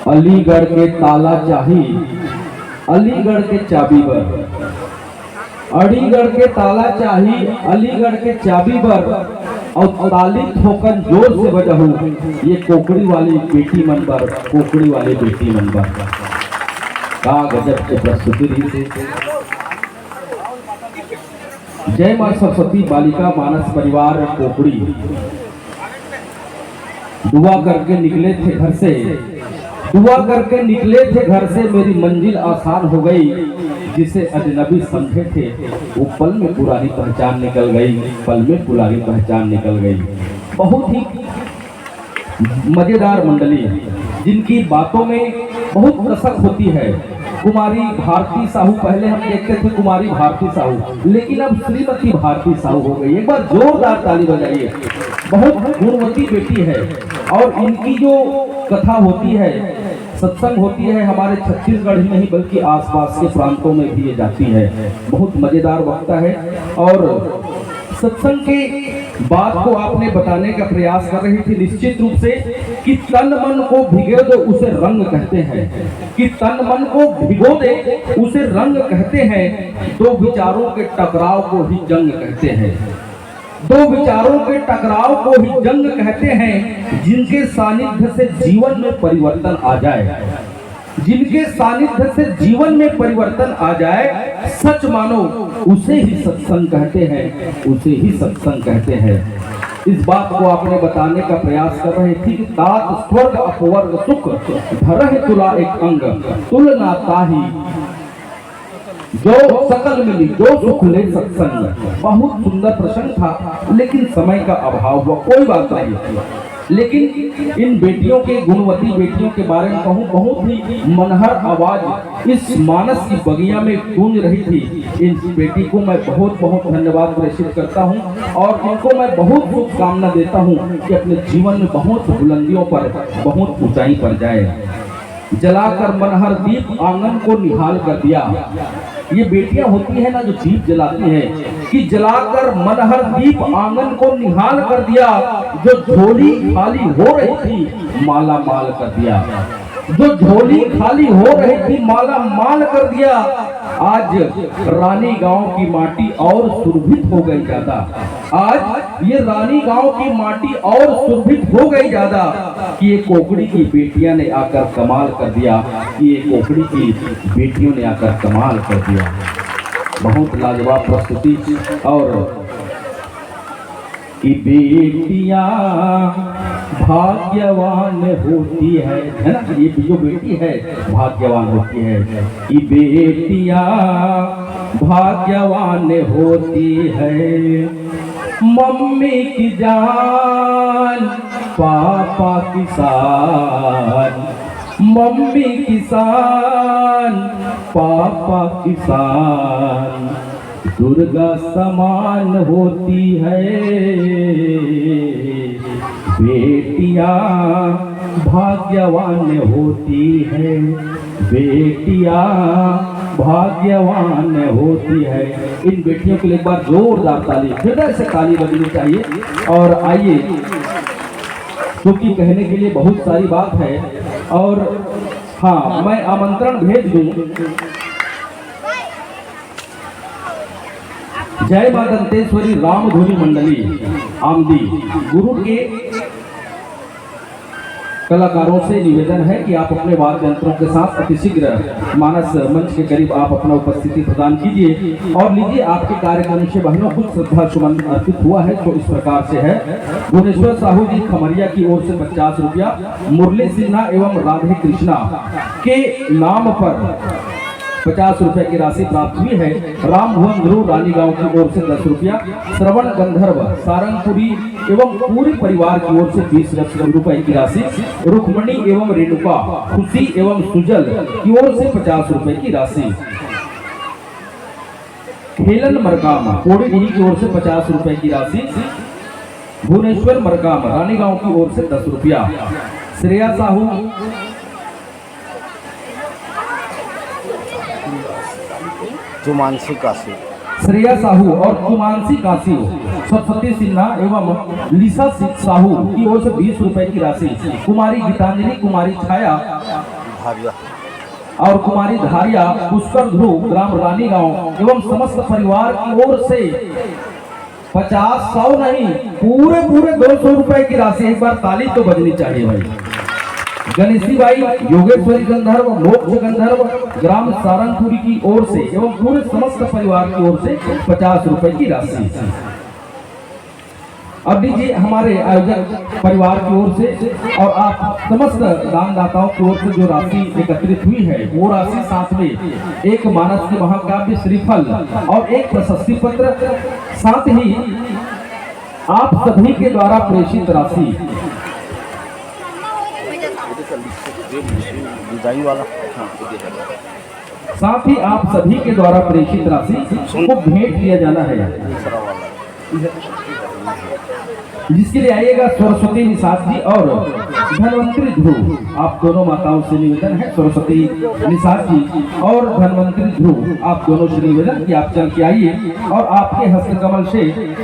अलीगढ़ के ताला चाही, अलीगढ़ के चाबी बर। अलीगढ़ के ताला चाही, अलीगढ़ के चाबी बर, और ताली ठोकर जोर से बजहू, ये कोकड़ी वाली बेटी मन पर, कोकड़ी वाली बेटी मन पर। का गजब के प्रस्तुति रही थी। जय मां सरस्वती बालिका मानस परिवार कोकड़ी दुआ करके निकले थे घर से, दुआ करके निकले थे घर से, मेरी मंजिल आसान हो गई। जिसे अजनबी समझे थे वो पल में पुरानी पहचान निकल गई, पल में पुरानी पहचान निकल गई। बहुत ही मजेदार मंडली जिनकी बातों में बहुत कसक होती है। कुमारी भारती साहू, पहले हम देखते थे कुमारी भारती साहू, लेकिन अब श्रीमती भारती साहू हो गई। एक बार जोरदार ताली बजाइए। बहुत गुणवती बेटी है और इनकी जो कथा होती है, सत्संग होती है, हमारे छत्तीसगढ़ ही नहीं बल्कि आसपास के प्रांतों में भी ये जाती है। बहुत मजेदार वक्ता है और सत्संग के बात को आपने बताने का प्रयास कर रही थी निश्चित रूप से कि तन मन को भिगो दे उसे रंग कहते हैं, कि तन मन को भिगो दे उसे रंग कहते हैं। दो विचारों के टकराव को ही जंग कहते हैं, दो विचारों के टकराव को ही जंग कहते हैं। जिनके सानिध्य से जीवन में परिवर्तन आ जाए, जिनके सानिध्य से जीवन में परिवर्तन आ जाए, सच मानो उसे ही सत्संग कहते हैं, उसे ही सत्संग कहते हैं। इस बात को आपने बताने का प्रयास कर रहे थे कि तात स्वर्ग अपवर्ग सुख धरह तुला एक अंग तुलना ताही, जो सकल मिली जो सुख ले सत्संग। बहुत सुंदर प्रसंग था लेकिन समय का अभाव हुआ, कोई बात नहीं। लेकिन इन बेटियों के, गुणवती बेटियों के बारे में कहूँ, बहुत ही मनहर आवाज इस मानस की बगिया में गूंज रही थी। इन बेटी को मैं बहुत बहुत धन्यवाद प्रेषित करता हूँ और इनको मैं बहुत शुभकामना देता हूँ कि अपने जीवन में बहुत बुलंदियों पर, बहुत ऊंचाई पर जाए। जलाकर मनहर दीप आंगन को निहाल कर दिया। ये बेटियां होती है ना जो दीप जलाती हैं, कि जलाकर मनहर दीप आंगन को निहाल कर दिया। जो झोली खाली हो रही थी माला माल कर दिया, जो झोली खाली हो रही थी माला माल कर दिया। आज रानी गांव की माटी और सुरभित हो गई ज्यादा, आज ये रानी गांव की माटी और सुरभित हो गई ज्यादा, कि ये कोकड़ी की बेटियां ने आकर कमाल कर दिया, कि ये कोकड़ी की बेटियों ने आकर कमाल कर दिया। बहुत लाजवाब प्रस्तुति। और कि बेटियां भाग्यवान होती है ना, ये जो बेटी है भाग्यवान होती है। कि बेटियां भाग्यवान होती है, मम्मी की जान पापा किसान, मम्मी किसान पापा किसान, दुर्गा समान होती है बेटियां भाग्यवान होती है, बेटियां भाग्यवान होती है। इन बेटियों के लिए एक बार जोरदार ताली, हृदय से ताली बजनी चाहिए। और आइए, क्योंकि कहने के लिए बहुत सारी बात है और हाँ, मैं आमंत्रण भेज दूं। जय मां दंतेश्वरी रामधुनी मंडली आमदी गुरु के कलाकारों से निवेदन है कि आप अपने वाद्य यंत्रों के साथ अतिशीघ्र मानस मंच के करीब आप अपना उपस्थिति प्रदान कीजिए। और लीजिए, आपके कार्यक्रम से बहनों कुछ श्रद्धा सुमन अर्पित हुआ है तो इस प्रकार से है। भुवनेश्वर साहू जी खमरिया की ओर से 50 रुपया, मुरली सिन्हा एवं राधे कृष्णा के नाम पर 50 रुपए की राशि प्राप्त हुई है। राम भुवन ध्रुव रानी गांव की ओर से 10 रुपया, श्रवण गंधर्व सारंगपुरी एवं पूरी परिवार की ओर से 20 रुपए की राशि, रुक्मणी एवं रेणुका, खुशी एवं सुजल की ओर से 50 रुपए की राशि, खेलन मरकाम कोड़ीडीह की ओर से 50 रुपए की राशि, भुवनेश्वर मरकाम रानी गांव की ओर से 10 रुपया, श्रेया साहू जुमानसी काशी, श्रेया साहू और कुमानसी काशी, सरस्वती सिन्हा एवं लिसा साहू की ओर से 20 रुपए की राशि, कुमारी गीतांजलि, कुमारी छाया धारिया और कुमारी धारिया पुष्कर ध्रुव ग्राम रानी गांव एवं समस्त परिवार की ओर से 50, 100 नहीं, पूरे 200 रुपए की राशि। एक बार ताली तो बजनी चाहिए भाई। गणेशी बाई योगेश्वरी गंधर्व मोक्ष गंधर्व ग्राम सारंगपुरी की ओर से एवं पूरे समस्त परिवार की ओर से 50 रुपए की राशि। अब दीजिए हमारे आयोजक परिवार की ओर से और आप समस्त दानदाताओं की ओर से जो राशि एकत्रित हुई है, वो राशि साथ में एक मानस के महाकाव्य श्रीफल और एक प्रशस्ति पत्र, साथ ही आप सभी के द्वारा प्रेषित राशि, साथ ही आप सभी के द्वारा प्रेषित राशि को भेंट किया जाना है, जिसके लिए आइएगा सरस्वती निषाद जी और धनवंतरी ध्रुव। आप दोनों माताओं से निवेदन है, सरस्वती निषाद जी और धनवंतरी ध्रुव, आप दोनों से निवेदन कि आप चल के आइए और आपके हस्तकमल से